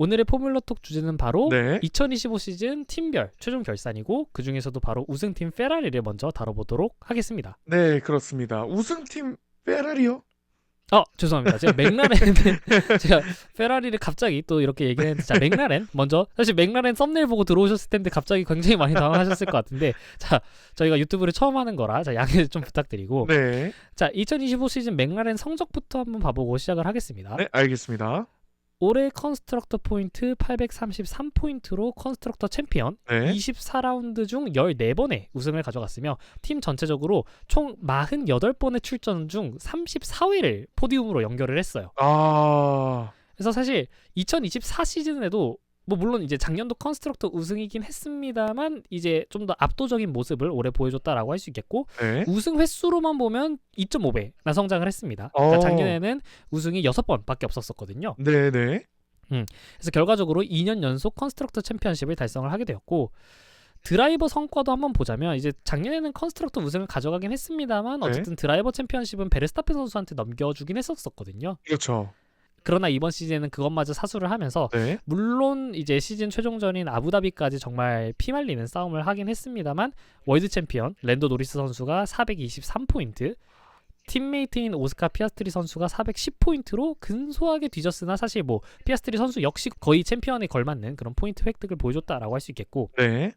오늘의 포뮬러톡 주제는 바로 네. 2025 시즌 팀별 최종 결산이고 그 중에서도 바로 우승팀 페라리를 먼저 다뤄보도록 하겠습니다. 네, 그렇습니다. 우승팀 페라리요? 죄송합니다. 제가 맥라렌 제가 페라리를 갑자기 또 이렇게 얘기했는데 자 맥라렌 먼저 사실 맥라렌 썸네일 보고 들어오셨을 텐데 갑자기 굉장히 많이 당황하셨을 것 같은데 자 저희가 유튜브를 처음 하는 거라 자 양해 좀 부탁드리고 네. 자 2025 시즌 맥라렌 성적부터 한번 봐보고 시작을 하겠습니다. 네, 알겠습니다. 올해 컨스트럭터 포인트 833포인트로 컨스트럭터 챔피언 네. 24라운드 중 14번의 우승을 가져갔으며 팀 전체적으로 총 48번의 출전 중 34회를 포디움으로 연결을 했어요. 그래서 사실 2024 시즌에도 뭐 물론 이제 작년도 컨스트럭터 우승이긴 했습니다만 이제 좀 더 압도적인 모습을 올해 보여줬다라고 할 수 있겠고 네. 우승 횟수로만 보면 2.5배나 성장을 했습니다. 그러니까 작년에는 우승이 6번밖에 없었거든요. 네네. 그래서 결과적으로 2년 연속 컨스트럭터 챔피언십을 달성을 하게 되었고 드라이버 성과도 한번 보자면 이제 작년에는 컨스트럭터 우승을 가져가긴 했습니다만 어쨌든 드라이버 챔피언십은 베르스타펜 선수한테 넘겨주긴 했었거든요. 그렇죠. 그러나 이번 시즌에는 그것마저 사수를 하면서 네. 물론 이제 시즌 최종전인 아부다비까지 정말 피말리는 싸움을 하긴 했습니다만 월드 챔피언 랜도 노리스 선수가 423포인트 팀메이트인 오스카 피아스트리 선수가 410포인트로 근소하게 뒤졌으나 사실 뭐 피아스트리 선수 역시 거의 챔피언에 걸맞는 그런 포인트 획득을 보여줬다라고 할 수 있겠고 네.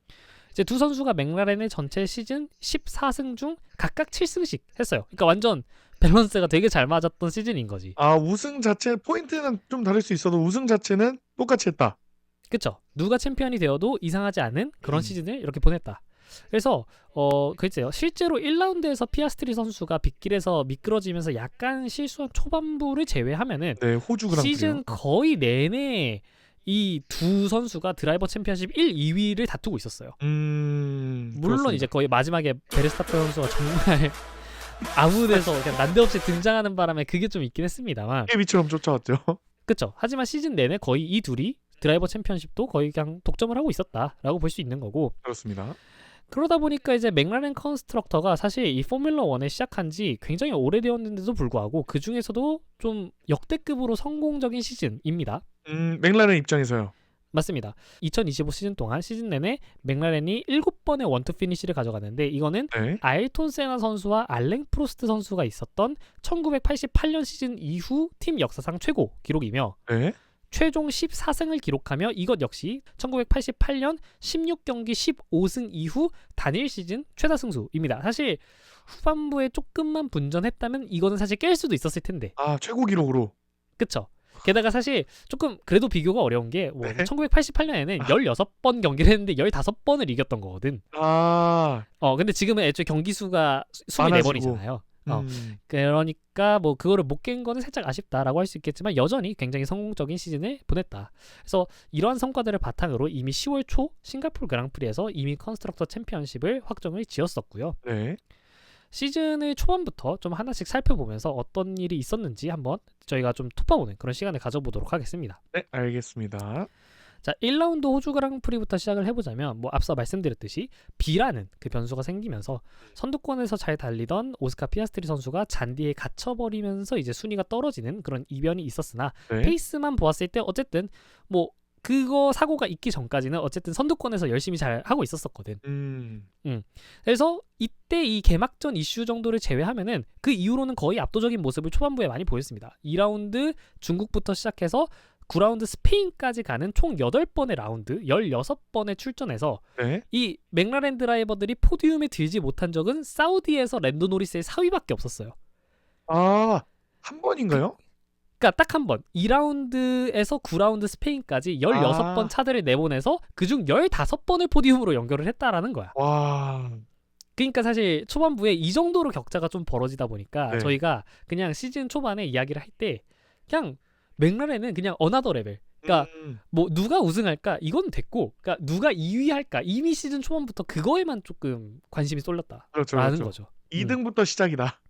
이제 두 선수가 맥라렌의 전체 시즌 14승 중 각각 7승씩 했어요. 그러니까 완전 밸런스가 되게 잘 맞았던 시즌인 거지. 우승 자체 포인트는 좀 다를 수 있어도 우승 자체는 똑같이 했다. 그쵸? 누가 챔피언이 되어도 이상하지 않은 그런 시즌을 이렇게 보냈다. 그래서 글쎄요. 실제로 1라운드에서 피아스트리 선수가 빗길에서 미끄러지면서 약간 실수한 초반부를 제외하면은 네, 호주 그랑프리요. 시즌 거의 내내 이 두 선수가 드라이버 챔피언십 1, 2위를 다투고 있었어요. 물론 그렇습니다. 이제 거의 마지막에 베르스타펜 선수가 정말 아무데서 그냥 난데없이 등장하는 바람에 그게 좀 있긴 했습니다만 깨비처럼 쫓아왔죠. 그쵸. 하지만 시즌 내내 거의 이 둘이 드라이버 챔피언십도 거의 그냥 독점을 하고 있었다라고 볼 수 있는 거고 그렇습니다. 그러다 보니까 이제 맥라렌 컨스트럭터가 사실 이 포뮬러 1에 시작한 지 굉장히 오래되었는데도 불구하고 그 중에서도 좀 역대급으로 성공적인 시즌입니다. 맥라렌 입장에서요. 맞습니다. 2025 시즌 동안 시즌 내내 맥라렌이 7번의 원투 피니시를 가져갔는데 이거는 네. 아일톤 세나 선수와 알랭 프로스트 선수가 있었던 1988년 시즌 이후 팀 역사상 최고 기록이며 네. 최종 14승을 기록하며 이것 역시 1988년 16경기 15승 이후 단일 시즌 최다 승수입니다. 사실 후반부에 조금만 분전했다면 이거는 사실 깰 수도 있었을 텐데. 최고 기록으로. 그쵸? 게다가 사실 조금 그래도 비교가 어려운 게 네. 1988년에는 16번 경기를 했는데 15번을 이겼던 거거든. 근데 지금은 애초에 경기 수가 24번이잖아요. 그러니까 뭐 그거를 못 깬 거는 살짝 아쉽다라고 할 수 있겠지만 여전히 굉장히 성공적인 시즌을 보냈다. 그래서 이러한 성과들을 바탕으로 이미 10월 초 싱가포르 그랑프리에서 이미 컨스트럭터 챔피언십을 확정을 지었었고요. 네. 시즌을 초반부터 좀 하나씩 살펴보면서 어떤 일이 있었는지 한번 저희가 좀 톱파보는 그런 시간을 가져보도록 하겠습니다. 네, 알겠습니다. 자, 1라운드 호주 그랑프리부터 시작을 해보자면 뭐 앞서 말씀드렸듯이 B라는 그 변수가 생기면서 선두권에서 잘 달리던 오스카 피아스트리 선수가 잔디에 갇혀버리면서 이제 순위가 떨어지는 그런 이변이 있었으나 네. 페이스만 보았을 때 어쨌든 뭐 그거 사고가 있기 전까지는 어쨌든 선두권에서 열심히 잘 하고 있었었거든. 그래서 이때 이 개막전 이슈 정도를 제외하면은 그 이후로는 거의 압도적인 모습을 초반부에 많이 보였습니다. 2라운드 중국부터 시작해서 9라운드 스페인까지 가는 총 8번의 라운드 16번에 출전해서 네. 이 맥라렌 드라이버들이 포디움에 들지 못한 적은 사우디에서 랜도 노리스의 4위밖에 없었어요. 한 번인가요? 그러니까 딱 한 번 2라운드에서 9라운드 스페인까지 16번 차들을 내보내서 그중 15번을 포디움으로 연결을 했다라는 거야. 와. 그러니까 사실 초반부에 이 정도로 격차가 좀 벌어지다 보니까 네. 저희가 그냥 시즌 초반에 이야기를 할 때 그냥 맥라렌은 그냥 어나더 레벨. 그러니까 뭐 누가 우승할까 이건 됐고, 그러니까 누가 2위 할까 이미 시즌 초반부터 그거에만 조금 관심이 쏠렸다라는 그렇죠. 거죠. 2등부터 시작이다.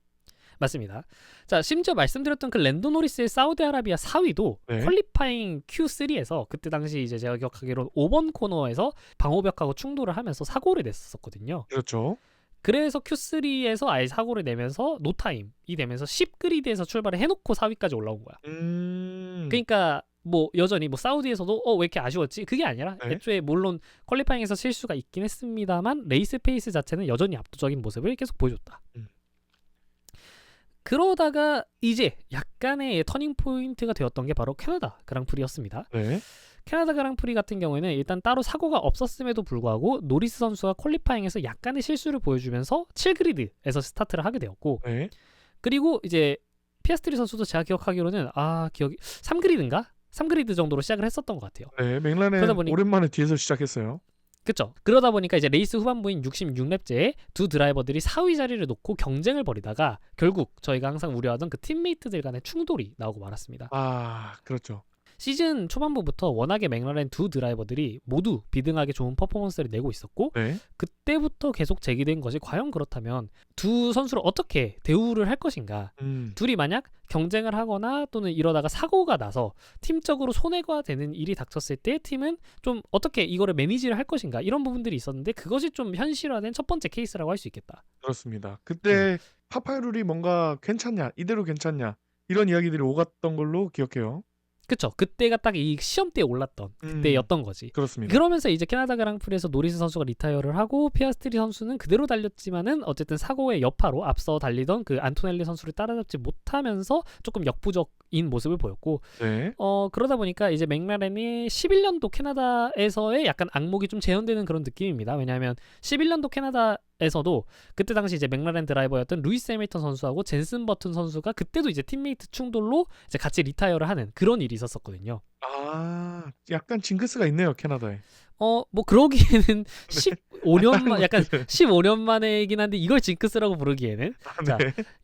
맞습니다. 자, 심지어 말씀드렸던 그 랜도 노리스의 사우디아라비아 4위도 네. 퀄리파잉 Q3에서 그때 당시 이제 제가 기억하기로는 5번 코너에서 방호벽하고 충돌을 하면서 사고를 냈었거든요. 그렇죠. 그래서 Q3에서 아예 사고를 내면서 노타임이 되면서 10그리드에서 출발을 해놓고 4위까지 올라온 거야. 음. 그러니까 뭐 여전히 뭐 사우디에서도 왜 이렇게 아쉬웠지? 그게 아니라 네. 애초에 물론 퀄리파잉에서 실수가 있긴 했습니다만 레이스 페이스 자체는 여전히 압도적인 모습을 계속 보여줬다. 그러다가 이제 약간의 터닝 포인트가 되었던 게 바로 캐나다 그랑프리였습니다. 네. 캐나다 그랑프리 같은 경우에는 일단 따로 사고가 없었음에도 불구하고 노리스 선수가 퀄리파잉에서 약간의 실수를 보여주면서 7그리드에서 스타트를 하게 되었고 네. 그리고 이제 피아스트리 선수도 제가 기억하기로는 기억이 3그리드인가? 3그리드 정도로 시작을 했었던 것 같아요. 네. 맥라렌 오랜만에 뒤에서 시작했어요. 그렇죠. 그러다 보니까 이제 레이스 후반부인 66랩째에 두 드라이버들이 4위 자리를 놓고 경쟁을 벌이다가 결국 저희가 항상 우려하던 그 팀메이트들 간의 충돌이 나오고 말았습니다. 그렇죠. 시즌 초반부부터 워낙에 맥라렌 두 드라이버들이 모두 비등하게 좋은 퍼포먼스를 내고 있었고 네. 그때부터 계속 제기된 것이 과연 그렇다면 두 선수를 어떻게 대우를 할 것인가. 둘이 만약 경쟁을 하거나 또는 이러다가 사고가 나서 팀적으로 손해가 되는 일이 닥쳤을 때 팀은 좀 어떻게 이거를 매니지를 할 것인가 이런 부분들이 있었는데 그것이 좀 현실화된 첫 번째 케이스라고 할 수 있겠다. 그렇습니다. 그때 파파이룰이 뭔가 괜찮냐, 이대로 괜찮냐 이런 이야기들이 오갔던 걸로 기억해요. 그쵸. 그때가 딱 이 시험대에 올랐던 그때였던 거지. 그렇습니다. 그러면서 이제 캐나다 그랑프리에서 노리스 선수가 리타이어를 하고 피아스트리 선수는 그대로 달렸지만은 어쨌든 사고의 여파로 앞서 달리던 그 안토넬리 선수를 따라잡지 못하면서 조금 역부족인 모습을 보였고 네. 그러다 보니까 이제 맥라렌이 11년도 캐나다에서의 약간 악몽이 좀 재현되는 그런 느낌입니다. 왜냐하면 11년도 캐나다에서도 그때 당시 이제 맥라렌 드라이버였던 루이스 해밀턴 선수하고 젠슨 버튼 선수가 그때도 이제 팀메이트 충돌로 이제 같이 리타이어를 하는 그런 일이 있었었거든요. 약간 징크스가 있네요, 캐나다에. 뭐 그러기에는 15년 만 약간 15년 만이긴 한데 이걸 징크스라고 부르기에는 자,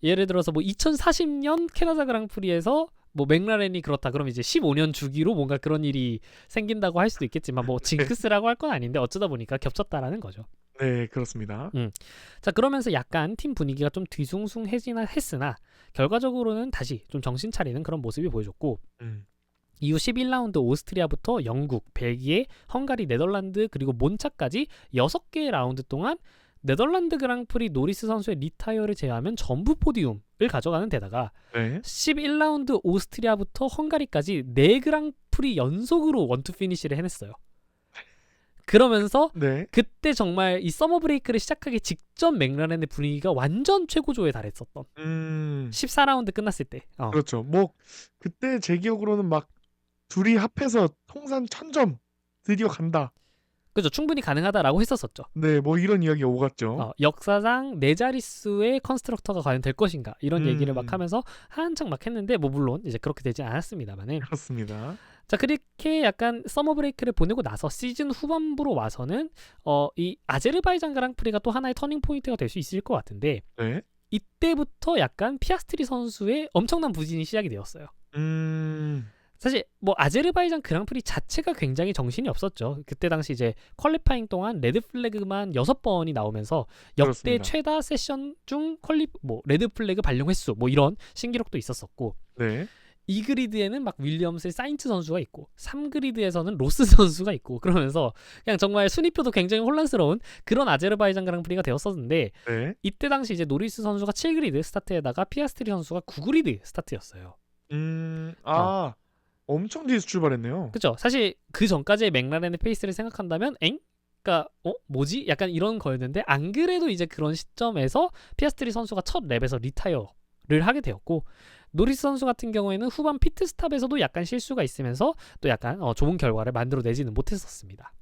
예를 들어서 뭐 2040년 캐나다 그랑프리에서 뭐 맥라렌이 그렇다 그럼 이제 15년 주기로 뭔가 그런 일이 생긴다고 할 수도 있겠지만 뭐 징크스라고 할 건 아닌데 어쩌다 보니까 겹쳤다라는 거죠. 네, 그렇습니다. 자, 그러면서 약간 팀 분위기가 좀 뒤숭숭해지나 했으나 결과적으로는 다시 좀 정신 차리는 그런 모습이 보여줬고 이후 11라운드 오스트리아부터 영국, 벨기에, 헝가리, 네덜란드 그리고 몬차까지 6개의 라운드 동안 네덜란드 그랑프리 노리스 선수의 리타이어를 제외하면 전부 포디움을 가져가는 데다가 11라운드 오스트리아부터 헝가리까지 4그랑프리 연속으로 원투 피니시를 해냈어요. 그러면서 그때 정말 이 서머 브레이크를 시작하기 직전 맥라렌의 분위기가 완전 최고조에 달했었던 14라운드 끝났을 때 그렇죠. 뭐 그때 제 기억으로는 막 둘이 합해서 통산 1000점 드디어 간다. 그죠. 충분히 가능하다라고 했었었죠. 네, 뭐 이런 이야기 오갔죠. 역사상 4자릿수의 컨스트럭터가 과연 될 것인가 이런 얘기를 막 하면서 한창 막 했는데 뭐 물론 이제 그렇게 되지 않았습니다만은 그렇습니다. 자, 그렇게 약간 서머 브레이크를 보내고 나서 시즌 후반부로 와서는 이 아제르바이잔 그랑프리가 또 하나의 터닝 포인트가 될 수 있을 것 같은데 이때부터 약간 피아스트리 선수의 엄청난 부진이 시작이 되었어요. 사실 뭐 아제르바이잔 그랑프리 자체가 굉장히 정신이 없었죠. 그때 당시 이제 퀄리파잉 동안 레드 플래그만 6번이 나오면서 역대 그렇습니다. 최다 세션 중 레드 플래그 발령 횟수 뭐 이런 신기록도 있었었고 2그리드에는 막 윌리엄스의 사인츠 선수가 있고 3그리드에서는 로스 선수가 있고 그러면서 그냥 정말 순위표도 굉장히 혼란스러운 그런 아제르바이잔 그랑프리가 되었었는데 이때 당시 이제 노리스 선수가 7그리드 스타트에다가 피아스트리 선수가 9그리드 스타트였어요. 엄청 뒤에서 출발했네요. 그렇죠. 사실 그 전까지의 맥라렌의 페이스를 생각한다면 그러니까 뭐지? 약간 이런 거였는데 안 그래도 이제 그런 시점에서 피아스트리 선수가 첫 랩에서 리타이어를 하게 되었고 노리스 선수 같은 경우에는 후반 피트스탑에서도 약간 실수가 있으면서 또 약간 좋은 결과를 만들어내지는 못했었습니다.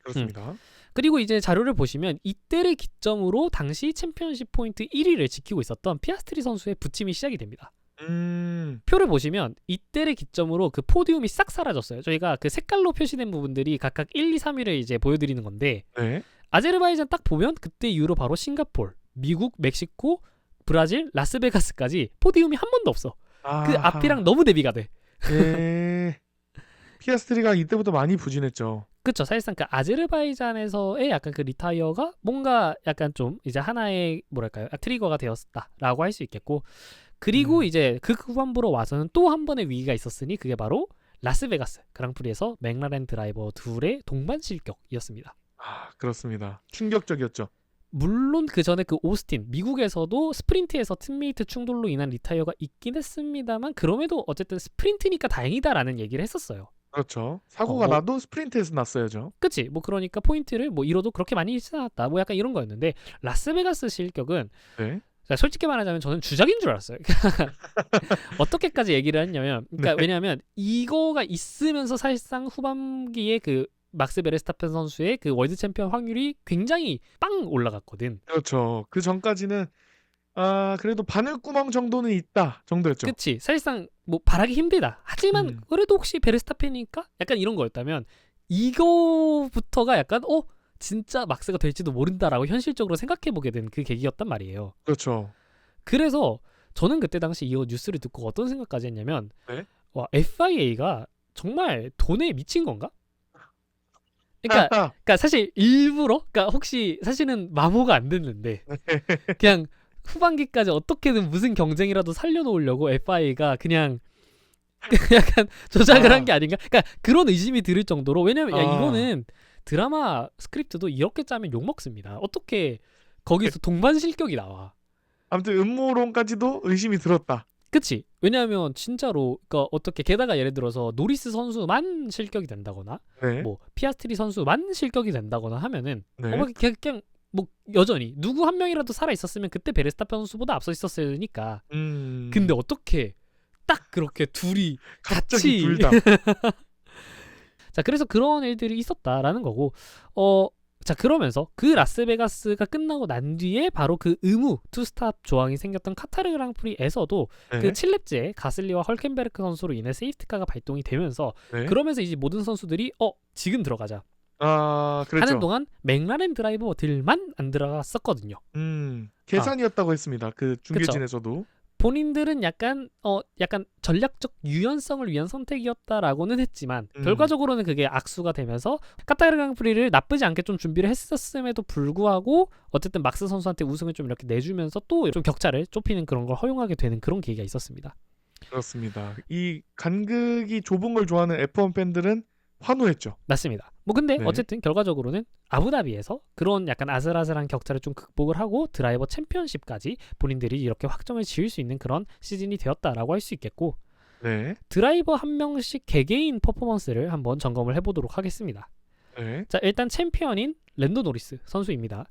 그렇습니다. 그리고 이제 자료를 보시면 이때를 기점으로 당시 챔피언십 포인트 1위를 지키고 있었던 피아스트리 선수의 부침이 시작이 됩니다. 표를 보시면 이때를 기점으로 그 포디움이 싹 사라졌어요. 저희가 그 색깔로 표시된 부분들이 각각 1, 2, 3위를 이제 보여드리는 건데 아제르바이잔 딱 보면 그때 이후로 바로 싱가포르, 미국, 멕시코, 브라질, 라스베가스까지 포디움이 한 번도 없어. 그 앞이랑 너무 대비가 돼. 피아스트리가 이때부터 많이 부진했죠. 그렇죠. 사실상 그 아제르바이잔에서의 약간 그 리타이어가 뭔가 약간 좀 이제 하나의 뭐랄까요 트리거가 되었다라고 할 수 있겠고 그리고 이제 그 후반부로 와서는 또 한 번의 위기가 있었으니 그게 바로 라스베가스 그랑프리에서 맥라렌 드라이버 둘의 동반 실격이었습니다. 그렇습니다. 충격적이었죠. 물론 그 전에 그 오스틴 미국에서도 스프린트에서 팀메이트 충돌로 인한 리타이어가 있긴 했습니다만 그럼에도 어쨌든 스프린트니까 다행이다라는 얘기를 했었어요. 그렇죠. 사고가 뭐, 나도 스프린트에서 났어야죠. 그치? 뭐 그러니까 포인트를 뭐 잃어도 그렇게 많이 잃지 않았다. 뭐 약간 이런 거였는데 라스베가스 실격은 네. 솔직히 말하자면 저는 주작인 줄 알았어요. 어떻게까지 얘기를 했냐면, 그러니까 네. 왜냐하면 이거가 있으면서 사실상 후반기에 그 막스 베르스타펜 선수의 그 월드 챔피언 확률이 굉장히 빵 올라갔거든. 그렇죠. 그 전까지는 그래도 바늘구멍 정도는 있다 정도였죠. 그치? 사실상 뭐 바라기 힘들다. 하지만 음. 그래도 혹시 베르스타펜이니까 약간 이런 거였다면 이거부터가 약간 진짜 막스가 될지도 모른다라고 현실적으로 생각해보게 된 그 계기였단 말이에요. 그렇죠. 그래서 저는 그때 당시 이 뉴스를 듣고 어떤 생각까지 했냐면 네. 와, FIA가 정말 돈에 미친 건가? 그러니까 사실 일부러 그러니까 혹시 사실은 마모가 안 됐는데 그냥 후반기까지 어떻게든 무슨 경쟁이라도 살려놓으려고 FIA가 그냥 약간 조작을 한 게 아닌가? 그러니까 그런 의심이 들을 정도로 왜냐면 야 이거는 드라마 스크립트도 이렇게 짜면 욕 먹습니다. 어떻게 거기서 동반 실격이 나와? 아무튼 음모론까지도 의심이 들었다. 그치? 왜냐하면 진짜로 그러니까 어떻게 게다가 예를 들어서 노리스 선수만 실격이 된다거나 네. 뭐 피아스트리 선수만 실격이 된다거나 하면은 네. 그냥 뭐 여전히 누구 한 명이라도 살아 있었으면 그때 베르스타펜 선수보다 앞서 있었으니까. 근데 어떻게 딱 그렇게 둘이 갑자기 같이 둘 다. 자, 그래서 그런 일들이 있었다라는 거고 자, 그러면서 그 라스베가스가 끝나고 난 뒤에 바로 그 의무 투스탑 조항이 생겼던 카타르 그랑프리에서도 네. 그 7렙째 가슬리와 헐켄베르크 선수로 인해 세이프티카가 발동이 되면서 네. 그러면서 이제 모든 선수들이 지금 들어가자 그랬죠. 하는 동안 맥라렌 드라이버들만 안 들어갔었거든요. 계산이었다고 했습니다. 그 중계진에서도. 본인들은 약간 전략적 유연성을 위한 선택이었다라고는 했지만 결과적으로는 그게 악수가 되면서 카타르 그랑프리를 나쁘지 않게 좀 준비를 했었음에도 불구하고 어쨌든 막스 선수한테 우승을 좀 이렇게 내주면서 또 좀 격차를 좁히는 그런 걸 허용하게 되는 그런 계기가 있었습니다. 그렇습니다. 이 간극이 좁은 걸 좋아하는 F1 팬들은 환호했죠. 맞습니다. 뭐 근데 네. 어쨌든 결과적으로는 아부다비에서 그런 약간 아슬아슬한 격차를 좀 극복을 하고 드라이버 챔피언십까지 본인들이 이렇게 확정을 지을 수 있는 그런 시즌이 되었다라고 할 수 있겠고 네. 드라이버 한 명씩 개개인 퍼포먼스를 한번 점검을 해보도록 하겠습니다. 네. 자, 일단 챔피언인 랜도 노리스 선수입니다.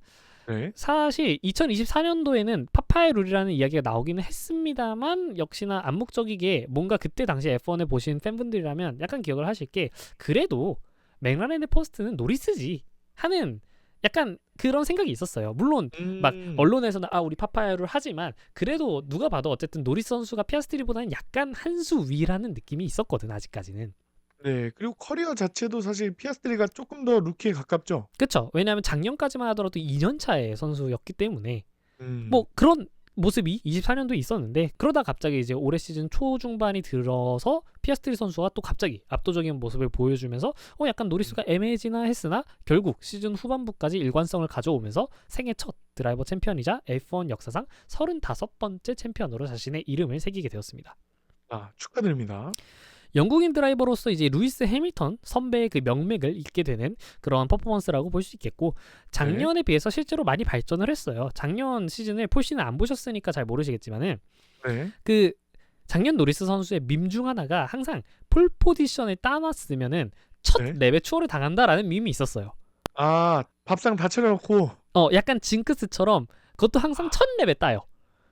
네. 사실 2024년도에는 파파의 룰이라는 이야기가 나오기는 했습니다만 역시나 암묵적이게 뭔가 그때 당시 F1을 보신 팬분들이라면 약간 기억을 하실 게 그래도 맥라렌의 퍼스트는 노리스지 하는 약간 그런 생각이 있었어요. 물론 막 언론에서는 우리 파파야를 하지만 그래도 누가 봐도 어쨌든 노리스 선수가 피아스트리보다는 약간 한 수 위라는 느낌이 있었거든 아직까지는. 네. 그리고 커리어 자체도 사실 피아스트리가 조금 더 루키에 가깝죠. 그렇죠. 왜냐하면 작년까지만 하더라도 2년 차의 선수였기 때문에 뭐 그런 모습이 24년도에 있었는데 그러다 갑자기 이제 올해 시즌 초중반이 들어서 피아스트리 선수가 또 갑자기 압도적인 모습을 보여주면서 약간 노리스가 애매해지나 했으나 결국 시즌 후반부까지 일관성을 가져오면서 생애 첫 드라이버 챔피언이자 F1 역사상 35번째 챔피언으로 자신의 이름을 새기게 되었습니다. 축하드립니다. 영국인 드라이버로서 이제 루이스 해밀턴 선배의 그 명맥을 잇게 되는 그런 퍼포먼스라고 볼 수 있겠고 작년에 비해서 실제로 많이 발전을 했어요. 작년 시즌을 폴시는 안 보셨으니까 잘 모르시겠지만은 그 작년 노리스 선수의 밈 중 하나가 항상 폴 포지션을 따놨으면은 첫 랩에 추월을 당한다라는 밈이 있었어요. 밥상 다 차려놓고 약간 징크스처럼 그것도 항상 첫 랩에 따요.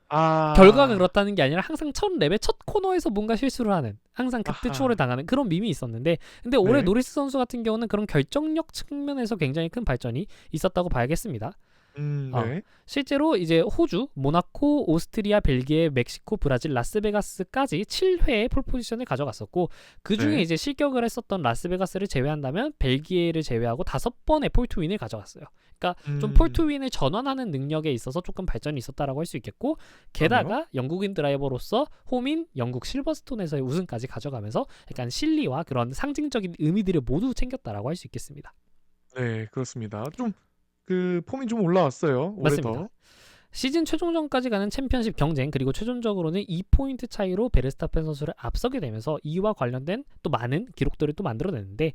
결과가 그렇다는 게 아니라 항상 첫 랩의 첫 코너에서 뭔가 실수를 하는 항상 그때 추월을 당하는 그런 밈이 있었는데 근데 올해 노리스 선수 같은 경우는 그런 결정력 측면에서 굉장히 큰 발전이 있었다고 봐야겠습니다. 실제로 이제 호주, 모나코, 오스트리아, 벨기에, 멕시코, 브라질, 라스베가스까지 7회의 폴포지션을 가져갔었고 그 중에 이제 실격을 했었던 라스베가스를 제외한다면 벨기에를 제외하고 5번의 폴트윈을 가져갔어요. 그러니까 좀 폴트윈을 전환하는 능력에 있어서 조금 발전이 있었다라고 할 수 있겠고 게다가 영국인 드라이버로서 홈인 영국 실버스톤에서의 우승까지 가져가면서 약간 실리와 그런 상징적인 의미들을 모두 챙겼다라고 할 수 있겠습니다. 네, 그렇습니다. 좀 그 폼이 좀 올라왔어요. 맞습니다. 시즌 최종전까지 가는 챔피언십 경쟁 그리고 최종적으로는 2포인트 차이로 베르스타펜 선수를 앞서게 되면서 이와 관련된 또 많은 기록들을 또 만들어냈는데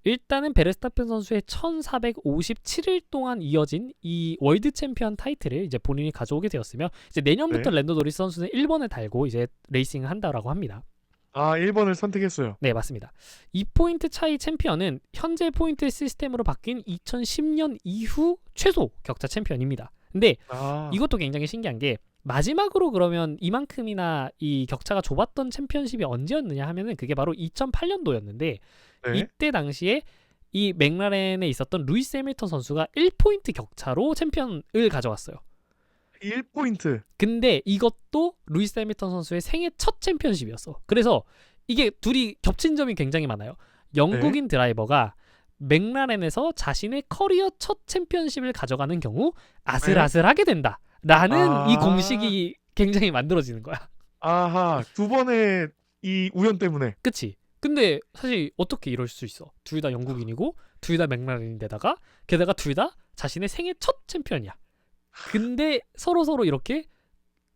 일단은 베르스타펜 선수의 1457일 동안 이어진 이 월드 챔피언 타이틀을 이제 본인이 가져오게 되었으며 이제 내년부터 네. 랜도 노리스 선수는 1번을 달고 이제 레이싱을 한다라고 합니다. 아, 1번을 선택했어요. 네, 맞습니다. 2포인트 차이 챔피언은 현재 포인트 시스템으로 바뀐 2010년 이후 최소 격차 챔피언입니다. 근데 아, 이것도 굉장히 신기한 게 마지막으로 그러면 이만큼이나 이 격차가 좁았던 챔피언십이 언제였느냐 하면은 그게 바로 2008년도였는데 네. 이때 당시에 이 맥라렌에 있었던 루이스 해밀턴 선수가 1포인트 격차로 챔피언을 가져왔어요. 1포인트. 근데 이것도 루이스 해밀턴 선수의 생애 첫 챔피언십이었어. 그래서 이게 둘이 겹친 점이 굉장히 많아요. 영국인 드라이버가 맥라렌에서 자신의 커리어 첫 챔피언십을 가져가는 경우 아슬아슬하게 된다. 라는 이 공식이 굉장히 만들어지는 거야. 아하, 두 번의 이 우연 때문에. 그치? 근데 사실 어떻게 이럴 수 있어? 둘 다 영국인이고 둘 다 맥라렌인데다가 게다가 둘 다 자신의 생애 첫 챔피언이야. 근데 서로 이렇게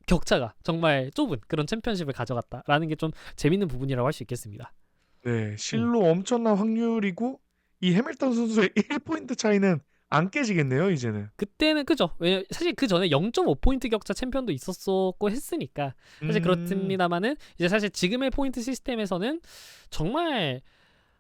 격차가 정말 좁은 그런 챔피언십을 가져갔다라는 게 좀 재밌는 부분이라고 할 수 있겠습니다. 네, 실로 엄청난 확률이고 이 해밀턴 선수의 1포인트 차이는 안 깨지겠네요, 이제는. 그때는 그죠. 왜냐 사실 그 전에 0.5포인트 격차 챔피언도 있었었고 했으니까 사실 그렇습니다만은 이제 사실 지금의 포인트 시스템에서는 정말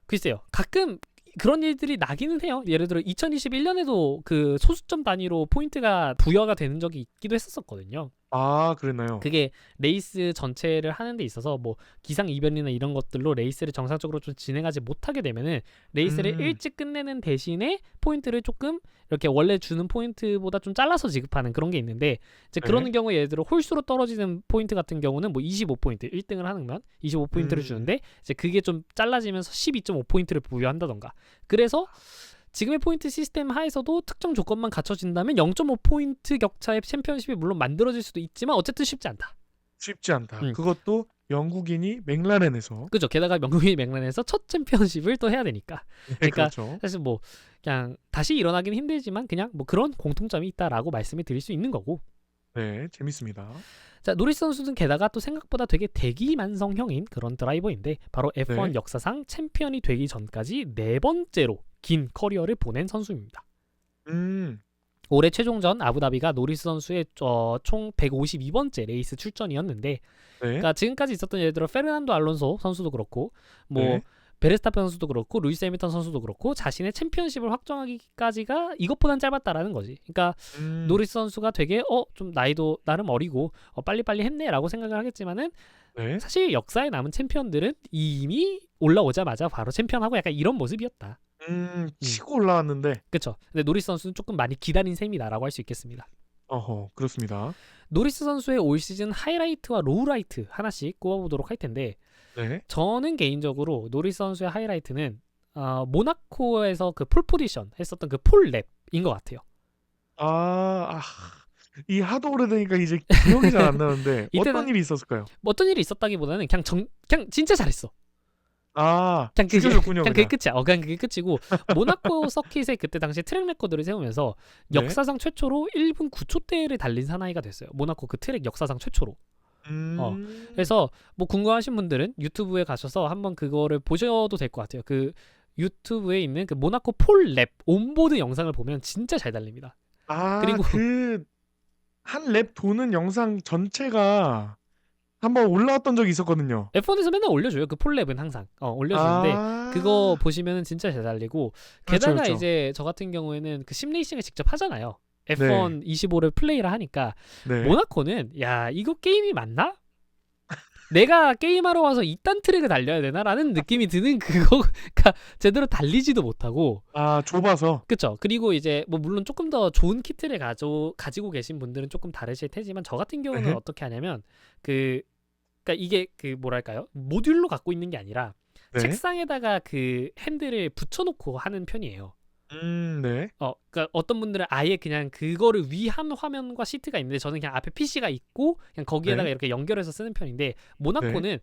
글쎄요. 가끔 그런 일들이 나기는 해요. 예를 들어 2021년에도 그 소수점 단위로 포인트가 부여가 되는 적이 있기도 했었거든요. 아, 그랬나요? 그게 레이스 전체를 하는 데 있어서 뭐 기상 이변이나 이런 것들로 레이스를 정상적으로 좀 진행하지 못하게 되면은 레이스를 일찍 끝내는 대신에 포인트를 조금 이렇게 원래 주는 포인트보다 좀 잘라서 지급하는 그런 게 있는데 이제 그런 경우에 예를 들어 홀수로 떨어지는 포인트 같은 경우는 뭐 25포인트 1등을 하면 25포인트를 주는데 이제 그게 좀 잘라지면서 12.5포인트를 부여한다던가. 그래서 지금의 포인트 시스템 하에서도 특정 조건만 갖춰진다면 0.5포인트 격차의 챔피언십이 물론 만들어질 수도 있지만 어쨌든 쉽지 않다. 쉽지 않다. 그것도 영국인이 맥라렌에서. 그죠. 게다가 영국인이 맥라렌에서 첫 챔피언십을 또 해야 되니까. 네, 그러니까 그렇죠. 사실 뭐 그냥 다시 일어나기는 힘들지만 그냥 뭐 그런 공통점이 있다라고 말씀을 드릴 수 있는 거고. 네, 재밌습니다. 자, 노리스 선수는 게다가 또 생각보다 되게 대기만성형인 그런 드라이버인데 바로 F1 역사상 챔피언이 되기 전까지 4번째로 긴 커리어를 보낸 선수입니다. 올해 최종전 아부다비가 노리스 선수의 총 152번째 레이스 출전이었는데 그러니까 지금까지 있었던 예를 들어 페르난도 알론소 선수도 그렇고 뭐 베르스타펜 선수도 그렇고 루이스 해밀턴 선수도 그렇고 자신의 챔피언십을 확정하기까지가 이것보단 짧았다라는 거지. 그러니까 노리스 선수가 되게 좀 나이도 나름 어리고 빨리빨리 했네라고 생각을 하겠지만은 사실 역사에 남은 챔피언들은 이미 올라오자마자 바로 챔피언하고 약간 이런 모습이었다. 치고 올라왔는데. 그렇죠. 근데 노리스 선수는 조금 많이 기다린 셈이다라고 할 수 있겠습니다. 어허, 그렇습니다. 노리스 선수의 올 시즌 하이라이트와 로우라이트 하나씩 꼽아보도록 할 텐데 저는 개인적으로 노리스 선수의 하이라이트는 모나코에서 그 폴 포지션 했었던 그 폴 랩인 것 같아요. 이 하도 오래되니까 이제 기억이 잘 안 나는데 어떤 일이 있었을까요? 어떤 일이 있었다기보다는 그냥 진짜 잘했어. 그냥 죽여줬군요. 그냥 그게 끝이야. 그냥 그게 끝이고 모나코 서킷에 그때 당시에 트랙 레코드를 세우면서 역사상 최초로 1분 9초대를 달린 사나이가 됐어요. 모나코 그 트랙 역사상 최초로. 그래서 뭐 궁금하신 분들은 유튜브에 가셔서 한번 그거를 보셔도 될 것 같아요. 그 유튜브에 있는 그 모나코 폴 랩 온보드 영상을 보면 진짜 잘 달립니다. 그리고 그 한 랩 도는 영상 전체가 한번 올라왔던 적이 있었거든요. F1에서 맨날 올려줘요. 그 폴랩은 항상 올려주는데 그거 보시면은 진짜 잘 달리고 게다가 그렇죠. 이제 저 같은 경우에는 그 심레이싱을 직접 하잖아요. F1 25를 플레이를 하니까 모나코는 야 이거 게임이 맞나? 내가 게임하러 와서 이딴 트랙을 달려야 되나라는 느낌이 드는 그거가 제대로 달리지도 못하고 좁아서 그쵸. 그리고 이제 뭐 물론 조금 더 좋은 키트를 가지고 계신 분들은 조금 다르실 테지만 저 같은 경우는 어떻게 하냐면 그러니까 이게 그 뭐랄까요 모듈로 갖고 있는 게 아니라 책상에다가 그 핸들을 붙여놓고 하는 편이에요. 그러니까 어떤 분들은 아예 그냥 그거를 위한 화면과 시트가 있는데 저는 그냥 앞에 PC가 있고 그냥 거기에다가 이렇게 연결해서 쓰는 편인데 모나코는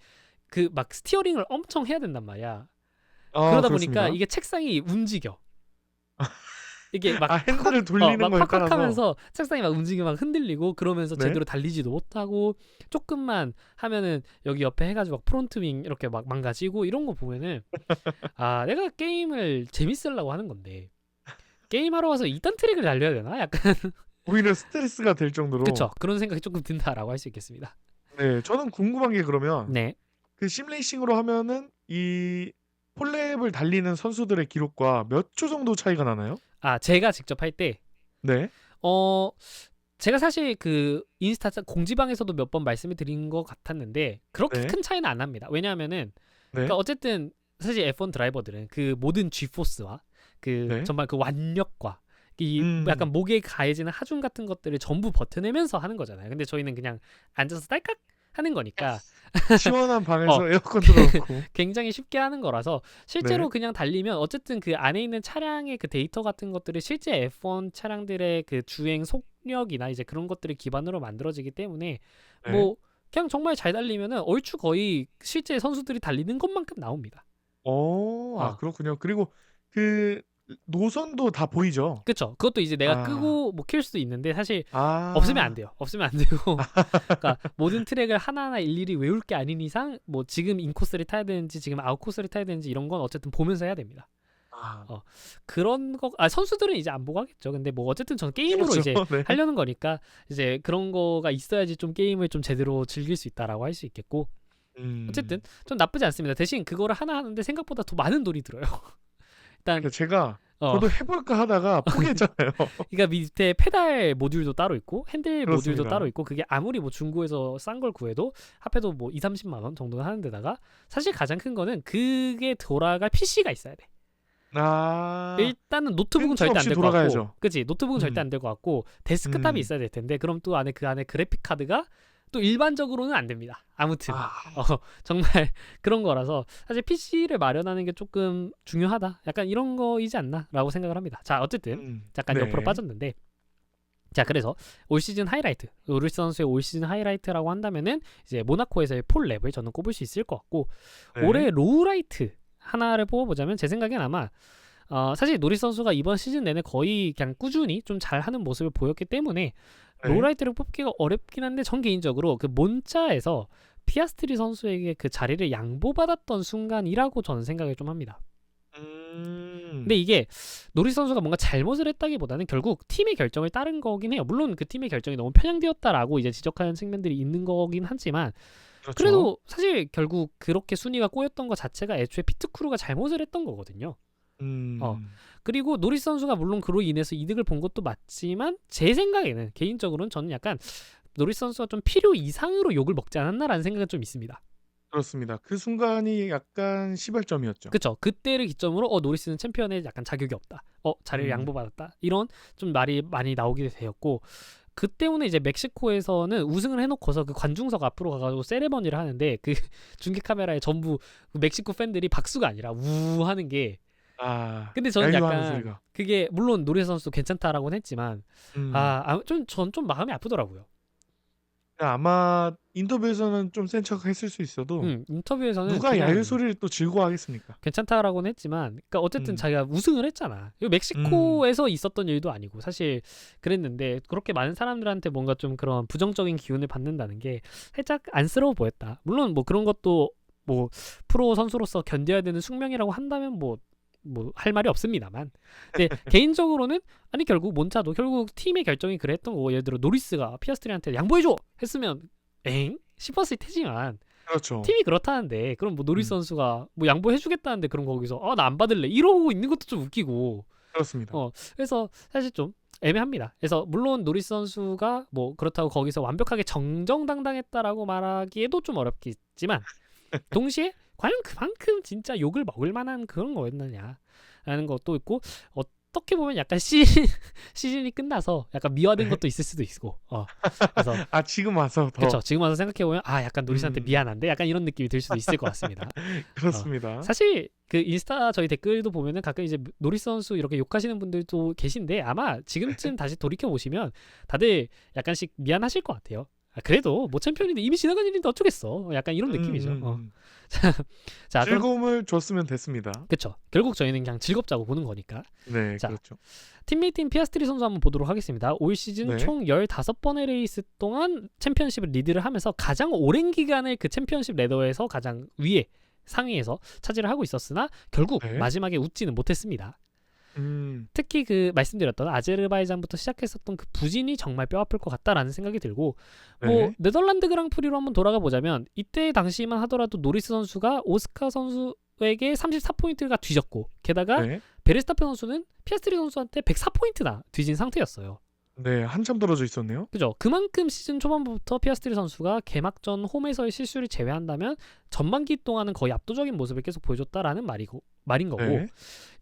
그 막 스티어링을 엄청 해야 된단 말이야. 그러다 그렇습니다. 보니까 이게 책상이 움직여. 이게 막 핸들을 돌리는 막 거에 콱콱 따라서. 하면서 책상이 막 움직이고 막 흔들리고 그러면서 네. 제대로 달리지도 못하고 조금만 하면은 여기 옆에 해가지고 막 프론트 윙 이렇게 막 망가지고 이런 거 보면은 아 내가 게임을 재밌으려고 하는 건데 게임하러 와서 이딴 트릭을 달려야 되나? 약간 오히려 스트레스가 될 정도로. 그쵸 그런 생각이 조금 든다라고 할 수 있겠습니다. 네. 저는 궁금한 게 그러면 네. 그 심레이싱으로 하면은 이 폴랩을 달리는 선수들의 기록과 몇 초 정도 차이가 나나요? 아 제가 직접 할 때 네. 제가 사실 그 인스타 공지방에서도 몇 번 말씀을 드린 것 같았는데 그렇게 네. 큰 차이는 안 납니다. 왜냐하면은 네. 그러니까 어쨌든 사실 F1 드라이버들은 그 모든 G포스와 그 네. 정말 그 완력과 이 약간 목에 가해지는 하중 같은 것들을 전부 버텨내면서 하는 거잖아요. 근데 저희는 그냥 앉아서 딸깍 하는 거니까 시원한 어 방에서 에어컨 틀어놓고. 굉장히 쉽게 하는 거라서 실제로 네. 그냥 달리면 어쨌든 그 안에 있는 차량의 그 데이터 같은 것들이 실제 F1 차량들의 그 주행 속력이나 이제 그런 것들을 기반으로 만들어지기 때문에 네. 뭐 그냥 정말 잘 달리면은 얼추 거의 실제 선수들이 달리는 것만큼 나옵니다. 아 그렇군요. 그리고 그 노선도 다 보이죠? 그쵸. 그것도 이제 내가 아. 끄고 뭐 킬 수도 있는데 사실 없으면 안 아. 돼요. 없으면 안 되고 그러니까 모든 트랙을 하나하나 일일이 외울 게 아닌 이상 뭐 지금 인코스를 타야 되는지 지금 아웃코스를 타야 되는지 이런 건 어쨌든 보면서 해야 됩니다. 아. 그런 거 선수들은 이제 안 보고 하겠죠. 근데 뭐 어쨌든 저는 게임으로 그렇죠. 이제 네. 하려는 거니까 이제 그런 거가 있어야지 좀 게임을 좀 제대로 즐길 수 있다라고 할 수 있겠고 어쨌든 좀 나쁘지 않습니다. 대신 그거를 하나 하는데 생각보다 더 많은 돈이 들어요. 일단 그러니까 제가 어 저도 해 볼까 하다가 포기했잖아요. 그러니까 밑에 페달 모듈도 따로 있고 핸들 모듈도 따로 그렇습니다. 있고 그게 아무리 뭐 중고에서 싼 걸 구해도 합해도 뭐 2-30만 원 정도는 하는 데다가 사실 가장 큰 거는 그게 돌아갈 PC가 있어야 돼. 아. 일단은 노트북은 절대 안 끊김없이 될 것 같고 돌아가야죠. 그치 노트북은 절대 안 될 것 같고 데스크탑이 음. 있어야 될 텐데 그럼 또 안에 그 안에 그래픽 카드가 또 일반적으로는 안 됩니다. 아무튼 아. 정말 그런 거라서 사실 PC를 마련하는 게 조금 중요하다. 약간 이런 거이지 않나라고 생각을 합니다. 자 어쨌든 잠깐 네. 옆으로 빠졌는데 자 그래서 올 시즌 하이라이트 노리스 선수의 올 시즌 하이라이트라고 한다면은 이제 모나코에서의 폴 랩을 저는 꼽을 수 있을 것 같고 네. 올해 로우라이트 하나를 뽑아보자면 제 생각엔 아마 사실 노리스 선수가 이번 시즌 내내 거의 그냥 꾸준히 좀 잘하는 모습을 보였기 때문에 네. 로우라이트를 뽑기가 어렵긴 한데 전 개인적으로 그 몬차에서 피아스트리 선수에게 그 자리를 양보받았던 순간이라고 저는 생각을 좀 합니다. 근데 이게 노리스 선수가 뭔가 잘못을 했다기보다는 결국 팀의 결정을 따른 거긴 해요. 물론 그 팀의 결정이 너무 편향되었다라고 이제 지적하는 측면들이 있는 거긴 하지만 그렇죠. 그래도 사실 결국 그렇게 순위가 꼬였던 것 자체가 애초에 피트크루가 잘못을 했던 거거든요. 그리고 노리스 선수가 물론 그로 인해서 이득을 본 것도 맞지만 제 생각에는 개인적으로는 저는 약간 노리스 선수가 좀 필요 이상으로 욕을 먹지 않았나라는 생각은 좀 있습니다. 그렇습니다. 그 순간이 약간 시발점이었죠. 그쵸. 그때를 기점으로 노리스는 챔피언에 약간 자격이 없다. 자리를 양보받았다. 이런 좀 말이 많이 나오게 되었고 그 때문에 이제 멕시코에서는 우승을 해놓고서 그 관중석 앞으로 가가지고 세레머니를 하는데 그 중계 카메라에 전부 그 멕시코 팬들이 박수가 아니라 우 하는 게 근데 저는 얄미워하는 약간 소리가. 그게 물론 노리스 선수도 괜찮다라고는 했지만 전 좀 마음이 아프더라고요. 아마 인터뷰에서는 좀 센 척했을 수 있어도 인터뷰에서는 누가 그냥 야유 소리를 또 즐거워하겠습니까? 괜찮다라고는 했지만 그러니까 어쨌든 자기가 우승을 했잖아. 이거 멕시코에서 있었던 일도 아니고 사실 그랬는데 그렇게 많은 사람들한테 뭔가 좀 그런 부정적인 기운을 받는다는 게 살짝 안쓰러워 보였다. 물론 뭐 그런 것도 뭐 프로 선수로서 견뎌야 되는 숙명이라고 한다면 뭐 할 말이 없습니다만 근데 개인적으로는 아니 결국 몬차도 결국 팀의 결정이 그랬던 거고 예를 들어 노리스가 피아스트리한테 양보해줘 했으면 엥? 싶었을 테지만 그렇죠. 팀이 그렇다는데 그럼 뭐 노리스 선수가 뭐 양보해주겠다는데 그럼 거기서 나 안 받을래 이러고 있는 것도 좀 웃기고 그렇습니다. 그래서 사실 좀 애매합니다. 그래서 물론 노리스 선수가 뭐 그렇다고 거기서 완벽하게 정정당당했다라고 말하기에도 좀 어렵겠지만 동시에 과연 그만큼 진짜 욕을 먹을 만한 그런 거였느냐라는 것도 있고 어떻게 보면 약간 시즌이 끝나서 약간 미화된 것도 있을 수도 있고 그래서 지금 와서 더 그렇죠. 지금 와서 생각해 보면 약간 노리스한테 미안한데 약간 이런 느낌이 들 수도 있을 것 같습니다. 그렇습니다. 사실 그 인스타 저희 댓글도 보면은 가끔 이제 노리스 선수 이렇게 욕하시는 분들도 계신데 아마 지금쯤 다시 돌이켜 보시면 다들 약간씩 미안하실 것 같아요. 그래도 뭐 챔피언인데 이미 지나간 일인데 어쩌겠어. 약간 이런 느낌이죠. 자, 그럼 즐거움을 줬으면 됐습니다. 그쵸. 결국 저희는 그냥 즐겁자고 보는 거니까. 네, 자, 그렇죠. 팀메이트인 피아스트리 선수 한번 보도록 하겠습니다. 올 시즌 네. 총 15번의 레이스 동안 챔피언십을 리드를 하면서 가장 오랜 기간을 그 챔피언십 레더에서 가장 위에 상위에서 차지를 하고 있었으나 결국 네. 마지막에 웃지는 못했습니다. 특히 그 말씀드렸던 아제르바이잔부터 시작했었던 그 부진이 정말 뼈아플 것 같다라는 생각이 들고 뭐 네. 네덜란드 그랑프리로 한번 돌아가 보자면 이때 당시만 하더라도 노리스 선수가 오스카 선수에게 34포인트가 뒤졌고 게다가 네. 베르스타펜 선수는 피아스트리 선수한테 104포인트나 뒤진 상태였어요. 네, 한참 떨어져 있었네요. 그죠? 그만큼 시즌 초반부터 피아스트리 선수가 개막전 홈에서의 실수를 제외한다면 전반기 동안은 거의 압도적인 모습을 계속 보여줬다라는 말인 거고 네.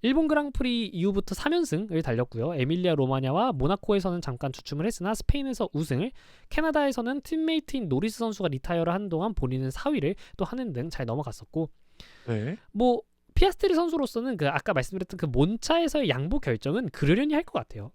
일본 그랑프리 이후부터 3연승을 달렸고요. 에밀리아 로마냐와 모나코에서는 잠깐 주춤을 했으나 스페인에서 우승을, 캐나다에서는 팀메이트인 노리스 선수가 리타이어를 하는 동안 본인은 4위를 또 하는 등 잘 넘어갔었고 네. 뭐 피아스트리 선수로서는 그 아까 말씀드렸던 그 몬차에서의 양보 결정은 그러려니 할 것 같아요.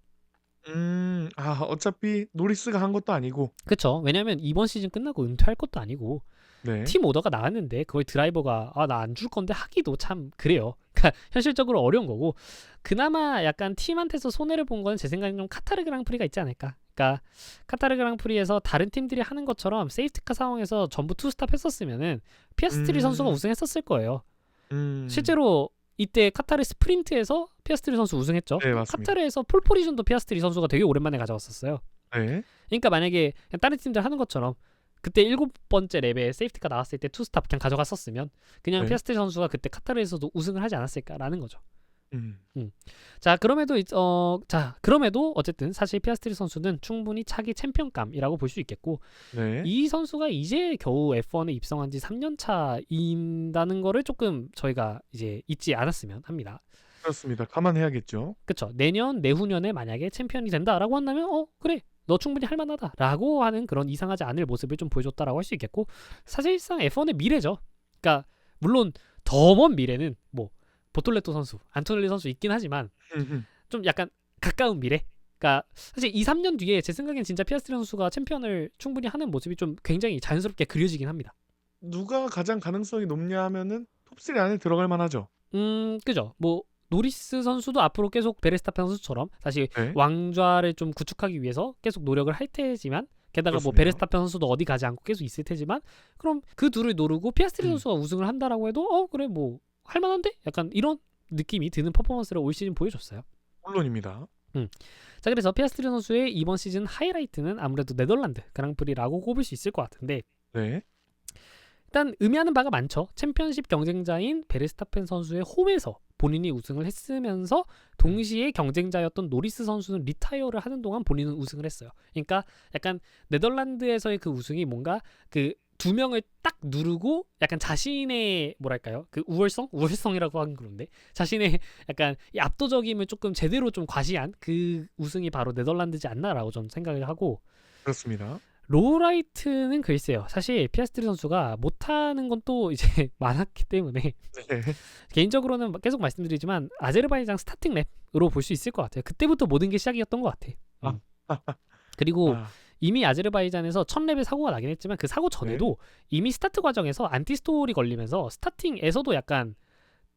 어차피 노리스가 한 것도 아니고. 그쵸. 왜냐면 이번 시즌 끝나고 은퇴할 것도 아니고 네. 팀 오더가 나왔는데 그걸 드라이버가 나 안 줄 건데 하기도 참 그래요. 그러니까 현실적으로 어려운 거고 그나마 약간 팀한테서 손해를 본 건 제 생각엔 좀 카타르 그랑프리가 있지 않을까. 그러니까 카타르 그랑프리에서 다른 팀들이 하는 것처럼 세이프티카 상황에서 전부 투스탑 했었으면은 피아스트리 선수가 우승했었을 거예요. 실제로 이때 카타르 스프린트에서 피아스트리 선수 우승했죠. 네, 맞습니다. 카타르에서 폴포지션도 피아스트리 선수가 되게 오랜만에 가져왔었어요. 네. 그러니까 만약에 그냥 다른 팀들 하는 것처럼 그때 7번째 랩에 세이프티가 나왔을 때 투스탑 그냥 가져갔었으면 그냥 네. 피아스트리 선수가 그때 카타르에서도 우승을 하지 않았을까라는 거죠. 음. 자, 그럼에도 어쨌든 사실 피아스트리 선수는 충분히 차기 챔피언감이라고 볼 수 있겠고 네. 이 선수가 이제 겨우 F1에 입성한 지 3년 차인다는 거를 조금 저희가 이제 잊지 않았으면 합니다. 그렇습니다. 감안해야겠죠. 그쵸. 내년 내후년에 만약에 챔피언이 된다라고 한다면 그래 너 충분히 할만하다라고 하는 그런 이상하지 않을 모습을 좀 보여줬다라고 할 수 있겠고 사실상 F1의 미래죠. 그러니까 물론 더 먼 미래는 뭐 보톨레토 선수, 안토넬리 선수 있긴 하지만 좀 약간 가까운 미래. 그러니까 사실 2, 3년 뒤에 제 생각엔 진짜 피아스트리 선수가 챔피언을 충분히 하는 모습이 좀 굉장히 자연스럽게 그려지긴 합니다. 누가 가장 가능성이 높냐 하면은 톱3 안에 들어갈 만하죠. 그죠. 뭐 노리스 선수도 앞으로 계속 베르스타펜 선수처럼 사실 네. 왕좌를 좀 구축하기 위해서 계속 노력을 할 테지만 게다가 뭐 그렇습니다. 베르스타펜 선수도 어디 가지 않고 계속 있을 테지만 그럼 그 둘을 노리고 피아스트리 선수가 우승을 한다라고 해도 그래 뭐 할만한데? 약간 이런 느낌이 드는 퍼포먼스를 올 시즌 보여줬어요. 물론입니다. 자, 그래서 피아스트리 선수의 이번 시즌 하이라이트는 아무래도 네덜란드 그랑프리라고 꼽을 수 있을 것 같은데 네. 일단 의미하는 바가 많죠. 챔피언십 경쟁자인 베르스타펜 선수의 홈에서 본인이 우승을 했으면서 동시에 경쟁자였던 노리스 선수는 리타이어를 하는 동안 본인은 우승을 했어요. 그러니까 약간 네덜란드에서의 그 우승이 뭔가 그 두 명을 딱 누르고 약간 자신의 뭐랄까요 그 우월성이라고 하긴 그런데 자신의 약간 이 압도적임을 조금 제대로 좀 과시한 그 우승이 바로 네덜란드지 않나라고 저는 생각을 하고 그렇습니다. 로우라이트는 글쎄요. 사실 피아스트리 선수가 못하는 건 또 이제 많았기 때문에 네. 개인적으로는 계속 말씀드리지만 아제르바이잔 스타팅 랩으로 볼 수 있을 것 같아요. 그때부터 모든 게 시작이었던 것 같아. 그리고 이미 아제르바이잔에서 1000랩의 사고가 나긴 했지만 그 사고 전에도 이미 스타트 과정에서 안티스톨이 걸리면서 스타팅에서도 약간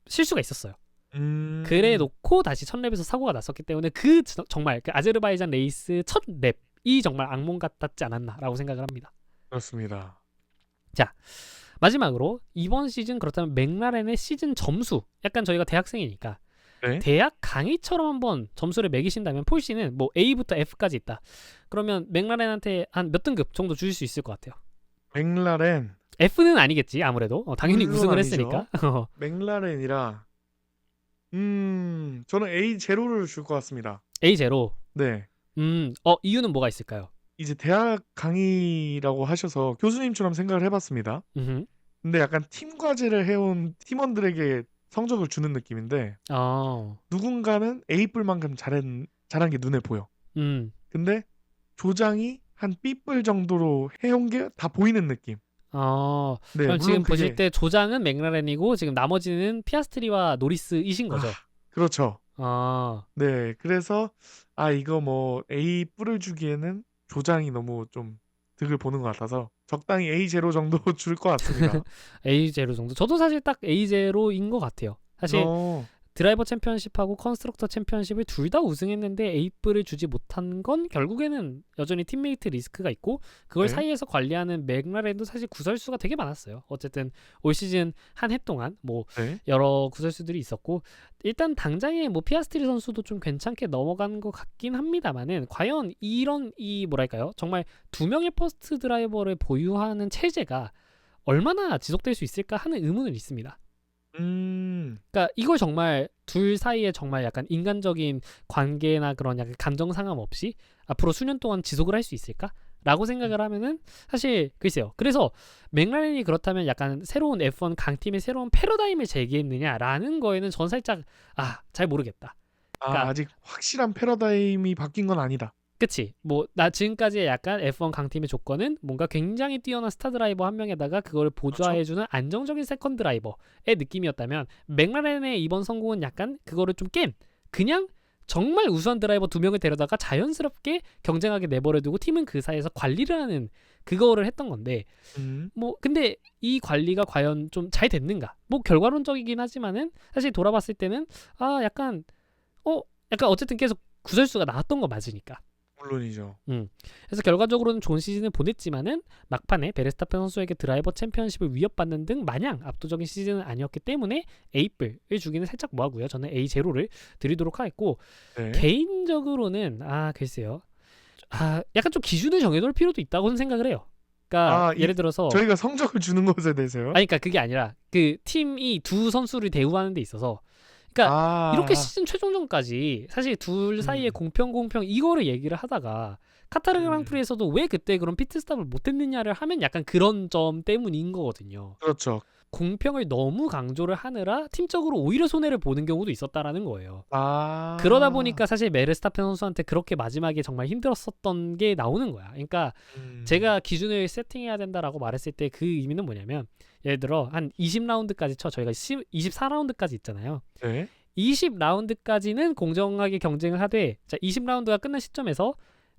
실수가 있었어요. 그래 놓고 다시 1000랩에서 사고가 났었기 때문에 정말 그 아제르바이잔 레이스 첫 랩이 정말 악몽 같았지 않았나라고 생각을 합니다. 그렇습니다. 자, 마지막으로 이번 시즌 그렇다면 맥라렌의 시즌 점수 약간 저희가 대학생이니까 네. 대학 강의처럼 한번 점수를 매기신다면 폴 씨는 뭐 A부터 F까지 있다. 그러면 맥라렌한테 한 몇 등급 정도 주실 수 있을 것 같아요. 맥라렌. F는 아니겠지 아무래도 당연히 물론 우승을 아니죠. 했으니까. 맥라렌이라 저는 A0를 줄 것 같습니다. A0. 네. 이유는 뭐가 있을까요? 이제 대학 강의라고 하셔서 교수님처럼 생각을 해봤습니다. 근데 약간 팀 과제를 해온 팀원들에게 성적을 주는 느낌인데 누군가는 A뿔만큼 잘한 게 눈에 보여. 근데 조장이 한 B뿔 정도로 해온 게 다 보이는 느낌. 네, 그럼 지금 물론 보실 때 조장은 맥라렌이고 지금 나머지는 피아스트리와 노리스이신 거죠? 그렇죠. 네, 그래서 이거 뭐 A뿔을 주기에는 조장이 너무 좀 득을 보는 것 같아서 적당히 A0 정도 줄 것 같습니다. A0 정도. 저도 사실 딱 A0인 것 같아요. 사실 어, 드라이버 챔피언십하고 컨스트럭터 챔피언십을 둘 다 우승했는데 에이프를 주지 못한 건 결국에는 여전히 팀메이트 리스크가 있고 그걸 네. 사이에서 관리하는 맥라렌도 사실 구설수가 되게 많았어요. 어쨌든 올 시즌 한 해 동안 뭐 네. 여러 구설수들이 있었고 일단 당장에 뭐 피아스트리 선수도 좀 괜찮게 넘어간 것 같긴 합니다만은 과연 이런 이 뭐랄까요 정말 두 명의 퍼스트 드라이버를 보유하는 체제가 얼마나 지속될 수 있을까 하는 의문은 있습니다. 그러니까 이걸 정말 둘 사이에 정말 약간 인간적인 관계나 그런 약간 감정 상함 없이 앞으로 수년 동안 지속을 할 수 있을까? 라고 생각을 하면은 사실 글쎄요. 그래서 맥라렌이 그렇다면 약간 새로운 F1 강팀의 새로운 패러다임을 제기했느냐라는 거에는 전 살짝 잘 모르겠다. 그러니까 아직 확실한 패러다임이 바뀐 건 아니다. 그치. 뭐 나 지금까지의 약간 F1 강팀의 조건은 뭔가 굉장히 뛰어난 스타 드라이버 한 명에다가 그걸 보좌해주는 안정적인 세컨드 드라이버의 느낌이었다면 맥라렌의 이번 성공은 약간 그거를 좀 깬 그냥 정말 우수한 드라이버 두 명을 데려다가 자연스럽게 경쟁하게 내버려두고 팀은 그 사이에서 관리를 하는 그거를 했던 건데 뭐 근데 이 관리가 과연 좀 잘 됐는가? 뭐 결과론적이긴 하지만은 사실 돌아봤을 때는 약간 약간 어쨌든 계속 구설수가 나왔던 거 맞으니까. 물론이죠. 그래서 결과적으로는 좋은 시즌을 보냈지만은 막판에 베르스타펜 선수에게 드라이버 챔피언십을 위협받는 등 마냥 압도적인 시즌은 아니었기 때문에 A뿔을 주기는 살짝 뭐하고요. 저는 A0를 드리도록 하겠고 네. 개인적으로는 글쎄요. 약간 좀 기준을 정해놓을 필요도 있다고는 생각을 해요. 그러니까 예를 들어서 저희가 성적을 주는 것에 대해서요? 그러니까 그게 아니라 그 팀이 두 선수를 대우하는 데 있어서 그러니까 이렇게 시즌 최종전까지 사실 둘 사이의 공평 이거를 얘기를 하다가 카타르 그랑프리에서도 왜 그때 그런 피트스탑을 못했느냐를 하면 약간 그런 점 때문인 거거든요. 그렇죠. 공평을 너무 강조를 하느라 팀적으로 오히려 손해를 보는 경우도 있었다라는 거예요. 그러다 보니까 사실 메르스타펜 선수한테 그렇게 마지막에 정말 힘들었었던 게 나오는 거야. 그러니까 제가 기준을 세팅해야 된다라고 말했을 때 그 의미는 뭐냐면 예를 들어 한 20라운드까지 저희가 24라운드까지 있잖아요. 네. 20라운드까지는 공정하게 경쟁을 하되 20라운드가 끝난 시점에서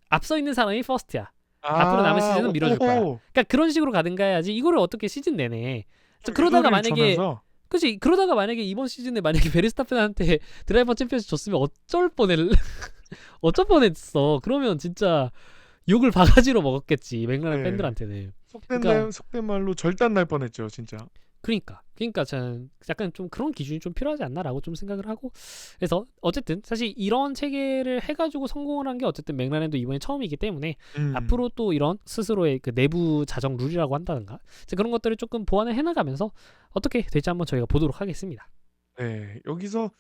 앞서 있는 사람이 퍼스트야. 앞으로 남은 시즌은 밀어줄 거야. 그러니까 그런 식으로 가든가 해야지 이거를 어떻게 시즌 내내 그러다가 만약에 이번 시즌에 만약에 베르스타펜한테 드라이버 챔피언십 줬으면 어쩔 뻔했어. 그러면 진짜 욕을 바가지로 먹었겠지 맥라렌 팬들한테는. 속된 말로 절단 날 뻔했죠, 진짜. 그러니까 저는 약간 좀 그런 기준이 좀 필요하지 않나라고 좀 생각을 하고 그래서 어쨌든 사실 이런 체계를 해가지고 성공을 한 게 어쨌든 맥라렌도 이번에 처음이기 때문에 앞으로 또 이런 스스로의 그 내부 자정 룰이라고 한다든가 그런 것들을 조금 보완을 해나가면서 어떻게 될지 한번 저희가 보도록 하겠습니다. 네, 여기서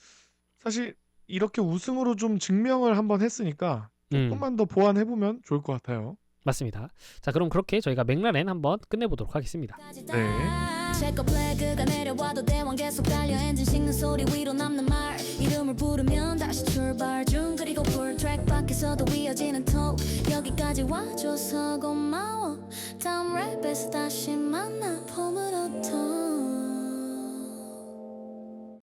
사실 이렇게 우승으로 좀 증명을 한번 했으니까 조금만 더 보완해보면 좋을 것 같아요. 맞습니다. 자, 그럼 그렇게 저희가 맥라렌 한번 끝내보도록 하겠습니다. 네. 체커 플래그가 내려와도 대왕 계속 달려 엔진 식는 소리 위로 남는 말 이름을 부르면 다시 출발 중 그리고 풀트랙 밖에서도 이어지는 톡 여기까지 와줘서 고마워 다음 랩에서 다시 만나 폼을 얻어